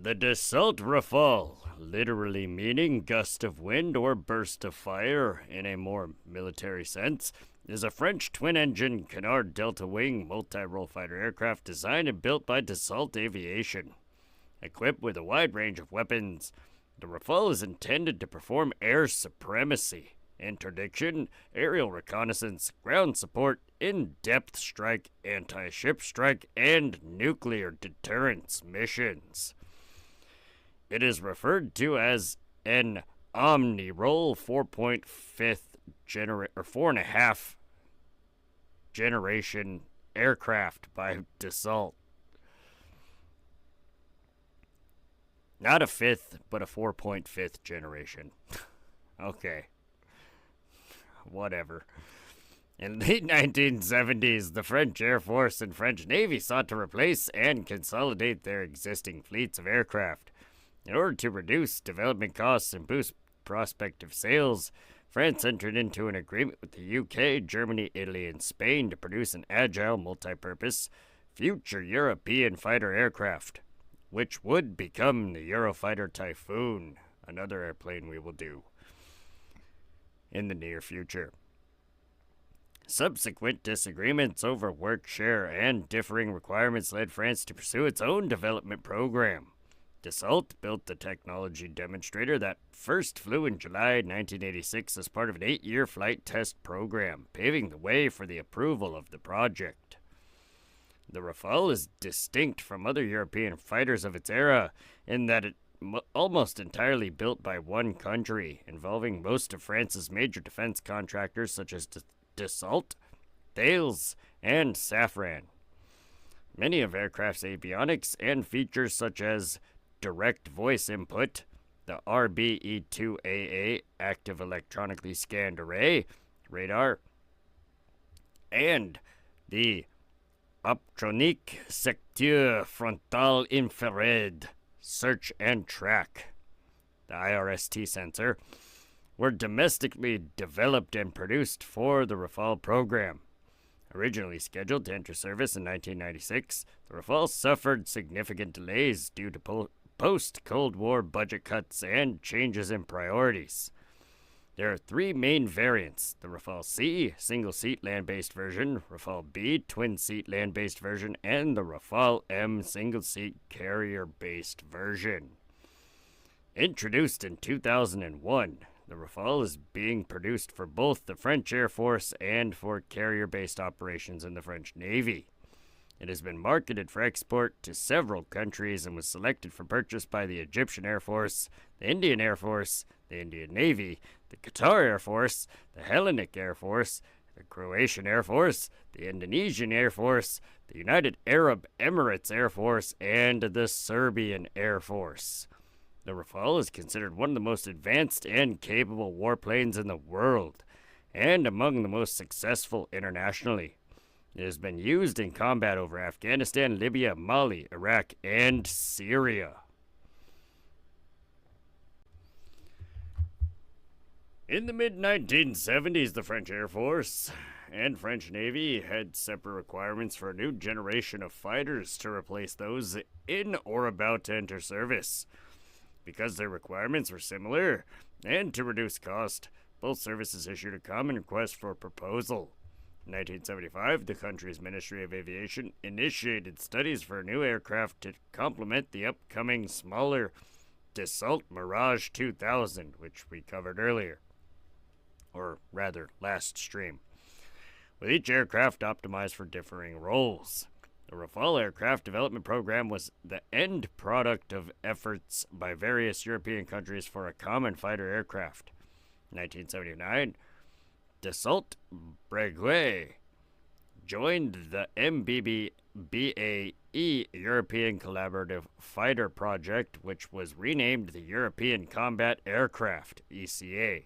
The Dassault Rafale, literally meaning gust of wind or burst of fire in a more military sense, is a French twin-engine canard delta-wing multi-role fighter aircraft designed and built by Dassault Aviation. Equipped with a wide range of weapons, the Rafale is intended to perform air supremacy, interdiction, aerial reconnaissance, ground support, in-depth strike, anti-ship strike, and nuclear deterrence missions. It is referred to as an omni-role 4.5 generation aircraft by Dassault. Not a fifth, but a 4.5 generation. Okay. Whatever. In the late 1970s, the French Air Force and French Navy sought to replace and consolidate their existing fleets of aircraft. In order to reduce development costs and boost prospective sales, France entered into an agreement with the UK, Germany, Italy, and Spain to produce an agile, multi-purpose, future European fighter aircraft, which would become the Eurofighter Typhoon, another airplane we will do in the near future. Subsequent disagreements over work share and differing requirements led France to pursue its own development program. Dassault built the technology demonstrator that first flew in July 1986 as part of an 8-year flight test program, paving the way for the approval of the project. The Rafale is distinct from other European fighters of its era in that it almost entirely built by one country, involving most of France's major defense contractors such as Dassault, Thales, and Safran. Many of aircraft's avionics and features such as direct voice input, the RBE-2AA active electronically scanned array, radar, and the optronique secteur frontal infrared search and track, the IRST sensor, were domestically developed and produced for the Rafale program. Originally scheduled to enter service in 1996, the Rafale suffered significant delays due to post-Cold War budget cuts and changes in priorities. There are three main variants: the Rafale C, single-seat land-based version, Rafale B, twin-seat land-based version, and the Rafale M, single-seat carrier-based version. Introduced in 2001, the Rafale is being produced for both the French Air Force and for carrier-based operations in the French Navy. It has been marketed for export to several countries and was selected for purchase by the Egyptian Air Force, the Indian Air Force, the Indian Navy, the Qatar Air Force, the Hellenic Air Force, the Croatian Air Force, the Indonesian Air Force, the United Arab Emirates Air Force, and the Serbian Air Force. The Rafale is considered one of the most advanced and capable warplanes in the world, and among the most successful internationally. It has been used in combat over Afghanistan, Libya, Mali, Iraq, and Syria. In the mid-1970s, the French Air Force and French Navy had separate requirements for a new generation of fighters to replace those in or about to enter service. Because their requirements were similar, and to reduce cost, both services issued a common request for proposal. In 1975, the country's Ministry of Aviation initiated studies for a new aircraft to complement the upcoming smaller Dassault Mirage 2000, which we covered earlier, or rather last stream, with each aircraft optimized for differing roles. The Rafale aircraft development program was the end product of efforts by various European countries for a common fighter aircraft. In 1979, Dassault Breguet joined the MBBAE European Collaborative Fighter Project, which was renamed the European Combat Aircraft, ECA.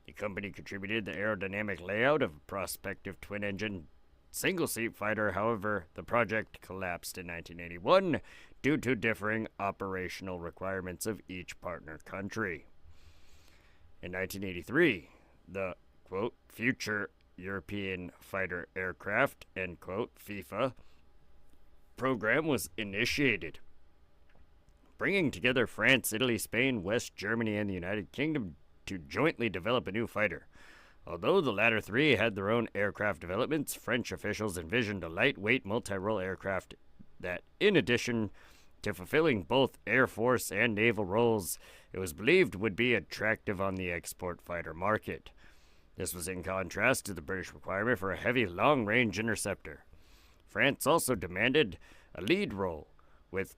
The company contributed the aerodynamic layout of a prospective twin-engine single-seat fighter. However, the project collapsed in 1981 due to differing operational requirements of each partner country. In 1983, the, quote, Future European Fighter Aircraft, end quote, FIFA, program was initiated. bringing together France, Italy, Spain, West Germany, and the United Kingdom to jointly develop a new fighter. Although the latter three had their own aircraft developments, French officials envisioned a lightweight multi-role aircraft that, in addition to fulfilling both Air Force and naval roles, it was believed would be attractive on the export fighter market. This was in contrast to the British requirement for a heavy long-range interceptor. France also demanded a lead role with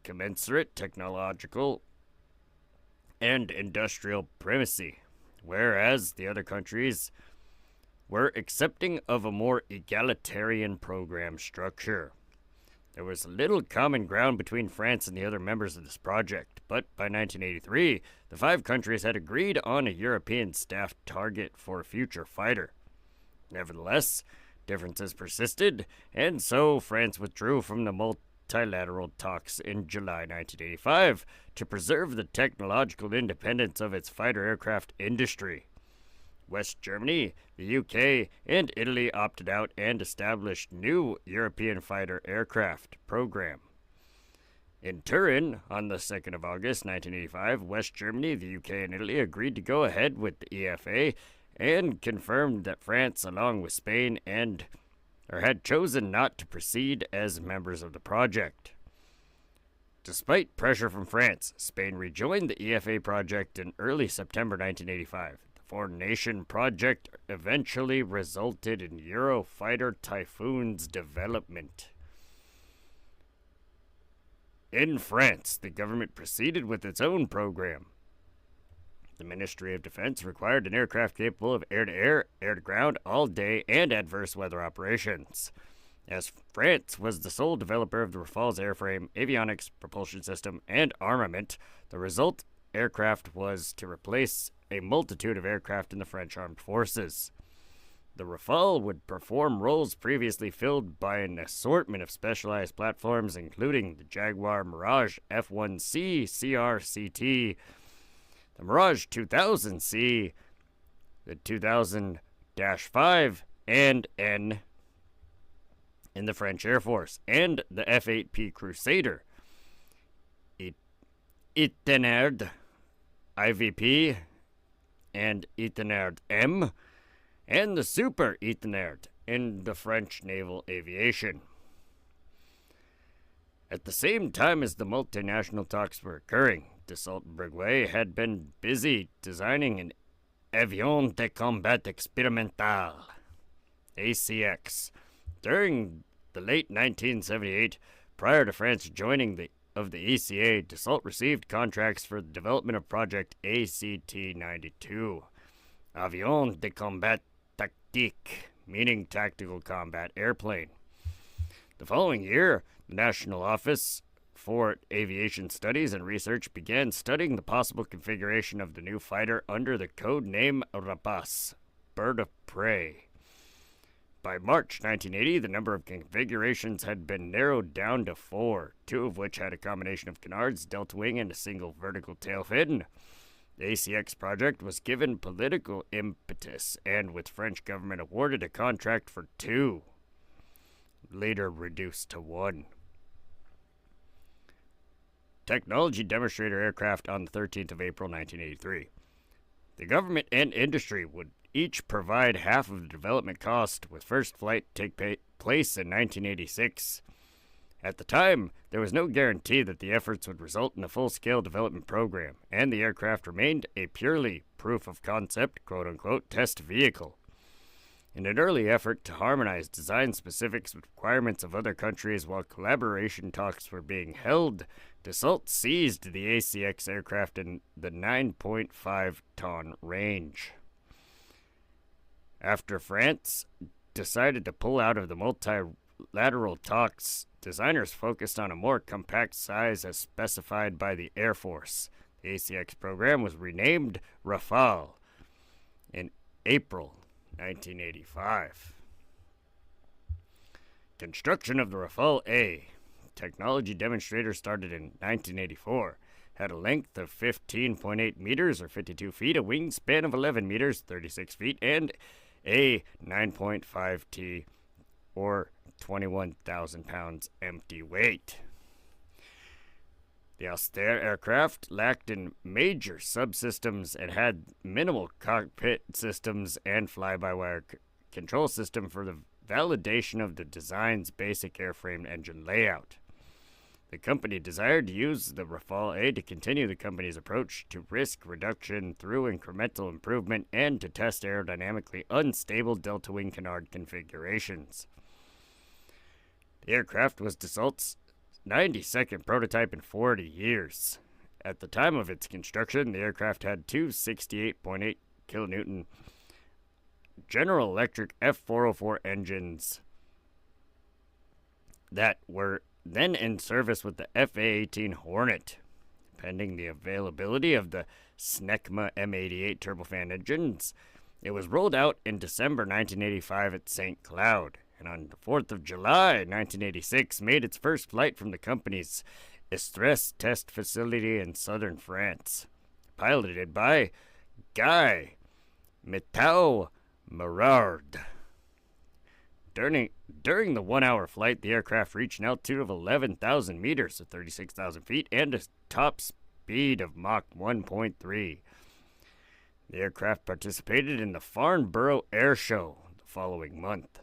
commensurate technological and industrial primacy, whereas the other countries were accepting of a more egalitarian program structure. There was little common ground between France and the other members of this project, but by 1983, the five countries had agreed on a European staff target for a future fighter. Nevertheless, differences persisted, and so France withdrew from the multilateral talks in July 1985 to preserve the technological independence of its fighter aircraft industry. West Germany, the UK, and Italy opted out and established new European fighter aircraft program. In Turin, on the 2nd of August 1985, West Germany, the UK, and Italy agreed to go ahead with the EFA and confirmed that France, along with Spain, had chosen not to proceed as members of the project. Despite pressure from France, Spain rejoined the EFA project in early September 1985. The four-nation project eventually resulted in Eurofighter Typhoon's development. In France, the government proceeded with its own program. The Ministry of Defense required an aircraft capable of air-to-air, air-to-ground, all-day, and adverse weather operations. As France was the sole developer of the Rafale's airframe, avionics, propulsion system, and armament, the result aircraft was to replace a multitude of aircraft in the French armed forces. The Rafale would perform roles previously filled by an assortment of specialized platforms, including the Jaguar Mirage F1C CRCT, the Mirage 2000C, the 2000-5 and N in the French Air Force, and the F-8P Crusader, Itinerd IVP and Itinerd M, and the Super Itinerd in the French naval aviation. At the same time as the multinational talks were occurring, Dassault Rafale had been busy designing an Avion de Combat Experimental, ACX. During the late 1978, prior to France joining the ECA, Dassault received contracts for the development of Project ACT-92, Avion de Combat Tactique, meaning Tactical Combat Airplane. The following year, the National Office for Aviation Studies and Research began studying the possible configuration of the new fighter under the code name Rapace, Bird of Prey. By March 1980, the number of configurations had been narrowed down to 4, 2 of which had a combination of canards, delta wing, and a single vertical tail fin. The ACX project was given political impetus and, with French government, awarded a contract for 2, later reduced to 1. Technology demonstrator aircraft on the 13th of April 1983. The government and industry would each provide half of the development cost, with first flight take place in 1986. At the time, there was no guarantee that the efforts would result in a full-scale development program, and the aircraft remained a purely proof-of-concept, quote-unquote, test vehicle. In an early effort to harmonize design specifics with requirements of other countries while collaboration talks were being held, Dassault seized the ACX aircraft in the 9.5-ton range. After France decided to pull out of the multilateral talks, designers focused on a more compact size as specified by the Air Force. The ACX program was renamed Rafale in April 1985. Construction of the Rafale A technology demonstrator started in 1984. Had a length of 15.8 meters or 52 feet, a wingspan of 11 meters, 36 feet, and a 9.5 T or 21,000 pounds empty weight. The austere aircraft lacked in major subsystems and had minimal cockpit systems and fly-by-wire control system for the validation of the design's basic airframe engine layout. The company desired to use the Rafale A to continue the company's approach to risk reduction through incremental improvement and to test aerodynamically unstable delta-wing canard configurations. The aircraft was Dassault's 92nd prototype in 40 years. At the time of its construction, the aircraft had two 68.8 kilonewton General Electric F404 engines that were then in service with the FA-18 Hornet. Pending the availability of the Snecma M88 turbofan engines, it was rolled out in December 1985 at St. Cloud, and on the 4th of July 1986 made its first flight from the company's Istres test facility in southern France, piloted by Guy Mitau Merard. During the 1-hour flight, the aircraft reached an altitude of 11,000 meters or 36,000 feet and a top speed of Mach 1.3. The aircraft participated in the Farnborough Air Show the following month.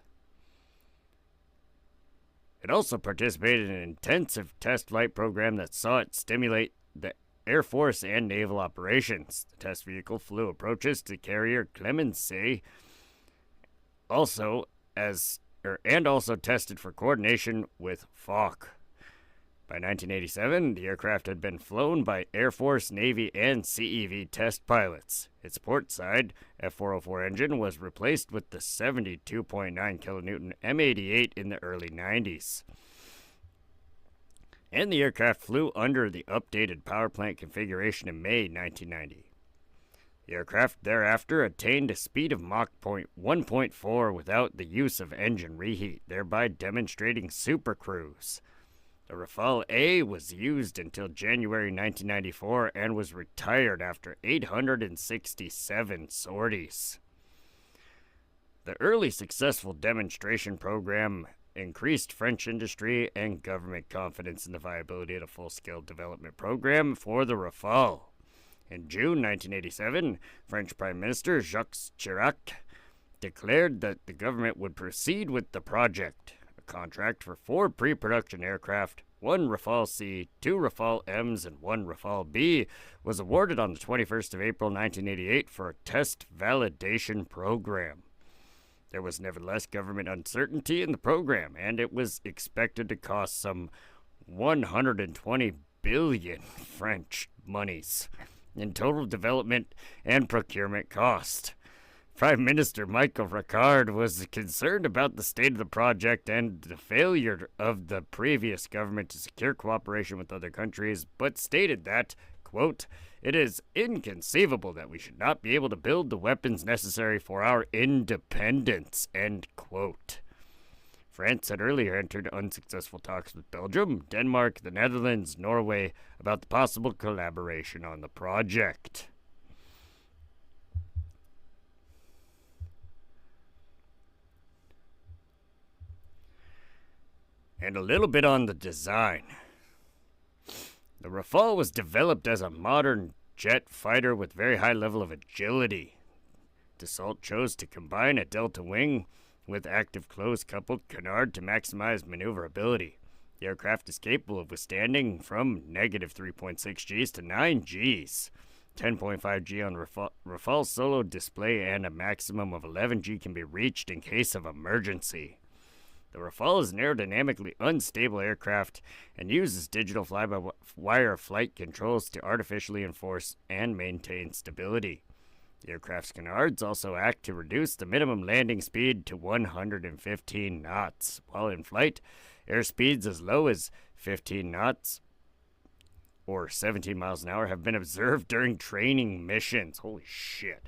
It also participated in an intensive test flight program that saw it stimulate the Air Force and naval operations. The test vehicle flew approaches to carrier Clemenceau, also tested for coordination with Foch. By 1987, the aircraft had been flown by Air Force, Navy, and CEV test pilots. Its port side F404 engine was replaced with the 72.9 kilonewton M88 in the early 90s. And the aircraft flew under the updated power plant configuration in May 1990. The aircraft thereafter attained a speed of Mach 1.4 without the use of engine reheat, thereby demonstrating supercruise. The Rafale A was used until January 1994 and was retired after 867 sorties. The early successful demonstration program increased French industry and government confidence in the viability of a full-scale development program for the Rafale. In June 1987, French Prime Minister Jacques Chirac declared that the government would proceed with the project. A contract for 4 pre-production aircraft, 1 Rafale C, 2 Rafale Ms, and 1 Rafale B, was awarded on the 21st of April 1988 for a test validation program. There was nevertheless government uncertainty in the program, and it was expected to cost some 120 billion French monies in total development and procurement cost. Prime Minister Michael Ricard was concerned about the state of the project and the failure of the previous government to secure cooperation with other countries, but stated that, quote, "It is inconceivable that we should not be able to build the weapons necessary for our independence," end quote. France had earlier entered unsuccessful talks with Belgium, Denmark, the Netherlands, Norway about the possible collaboration on the project. And a little bit on the design. The Rafale was developed as a modern jet fighter with very high level of agility. Dassault chose to combine a delta wing with active close-coupled canard to maximize maneuverability. The aircraft is capable of withstanding from negative 3.6 Gs to 9 Gs. 10.5 G on Rafale solo display and a maximum of 11 G can be reached in case of emergency. The Rafale is an aerodynamically unstable aircraft and uses digital fly-by-wire flight controls to artificially enforce and maintain stability. The aircraft's canards also act to reduce the minimum landing speed to 115 knots. While in flight, airspeeds as low as 15 knots or 17 miles an hour have been observed during training missions. Holy shit.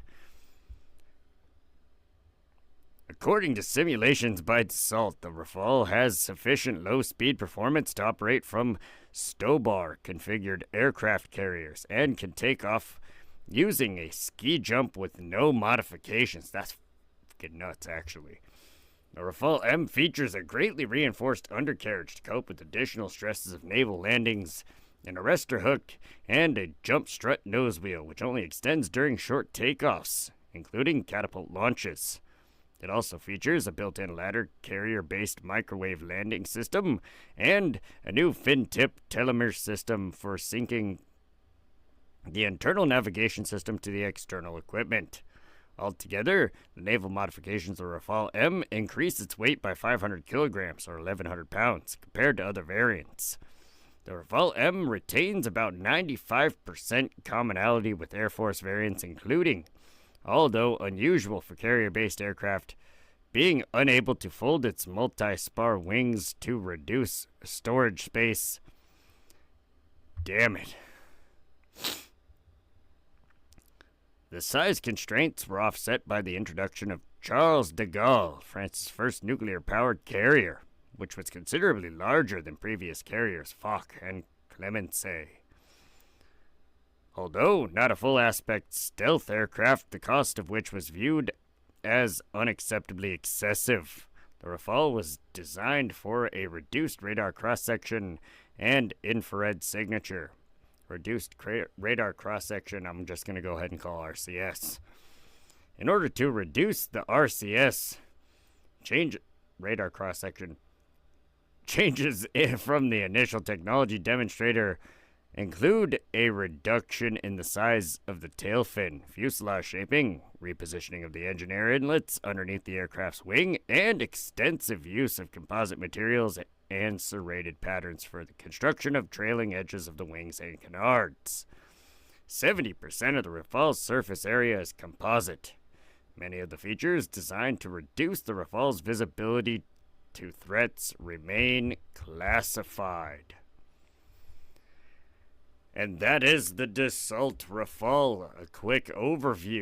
According to simulations by Dassault, the Rafale has sufficient low-speed performance to operate from Stobar-configured aircraft carriers and can take off using a ski jump with no modifications. That's fucking nuts, actually. The Rafale M features a greatly reinforced undercarriage to cope with additional stresses of naval landings an arrestor hook, and a jump strut nose wheel, which only extends during short takeoffs, including catapult launches. It also features a built-in ladder carrier-based microwave landing system and a new fin-tip telemer system for syncing the internal navigation system to the external equipment. Altogether, the naval modifications of the Rafale M increase its weight by 500 kilograms or 1,100 pounds compared to other variants. The Rafale M retains about 95% commonality with Air Force variants, including, although unusual for carrier-based aircraft, being unable to fold its multi-spar wings to reduce storage space. Damn it. The size constraints were offset by the introduction of Charles de Gaulle, France's first nuclear-powered carrier, which was considerably larger than previous carriers Foch and Clemenceau. Although not a full-aspect stealth aircraft, the cost of which was viewed as unacceptably excessive, the Rafale was designed for a reduced radar cross-section and infrared signature. Reduced radar cross-section, I'm just going to go ahead and call RCS. In order to reduce the RCS, radar cross-section changes from the initial technology demonstrator include a reduction in the size of the tail fin, fuselage shaping, repositioning of the engine air inlets underneath the aircraft's wing, and extensive use of composite materials and serrated patterns for the construction of trailing edges of the wings and canards. 70% of the Rafale's surface area is composite. Many of the features designed to reduce the Rafale's visibility to threats remain classified. And that is the Dassault Rafale, a quick overview.